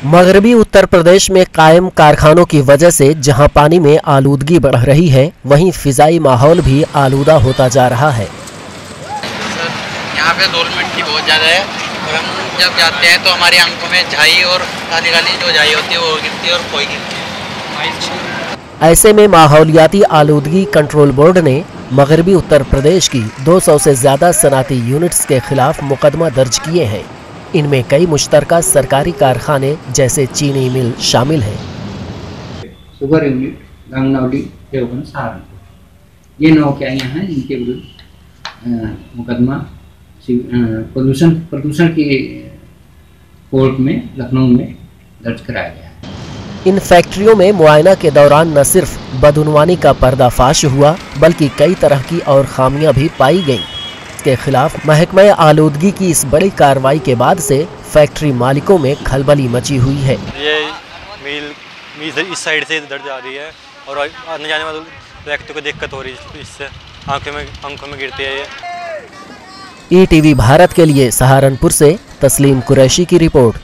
मगरबी उत्तर प्रदेश में कायम कारखानों की वजह से जहां पानी में आलूदगी बढ़ रही है, वहीं फिजाई माहौल भी आलूदा होता जा रहा है। सर, यहाँ पे धूल मिट्टी बहुत ज़्यादा है और हम जब जाते हैं तो हमारी आंखों में झाई और काली काली जो झाई होती है वो गिरती है और कोई गिरती है। ऐसे में माहौलियाती आलूदगी कंट्रोल बोर्ड ने मगरबी उत्तर प्रदेश की 200 से ज्यादा सनअती यूनिट्स के खिलाफ मुकदमा दर्ज किए हैं। इनमें कई मुश्तरका सरकारी कारखाने जैसे चीनी मिल शामिल हैं। शुगर यूनिट गंगनौली, देवबंद, सहारनपुर, ये 9 इकाइयाँ हैं जिनके विरुद्ध मुकदमा प्रदूषण की कोर्ट में लखनऊ में दर्ज कराया गया है। इन फैक्ट्रियों में मुआयना के दौरान न सिर्फ बदउनवानी का पर्दाफाश हुआ, बल्कि कई तरह की और खामियां भी पाई गईं। के खिलाफ महकमा आलूदगी की इस बड़ी कार्रवाई के बाद से फैक्ट्री मालिकों में खलबली मची हुई है। ये मिल इस साइड से इधर जा रही है और आने जाने वाले व्यक्ति को दिक्कत हो रही है, इससे आंखों में गिरती है ये। ETV भारत के लिए सहारनपुर से तस्लीम कुरैशी की रिपोर्ट।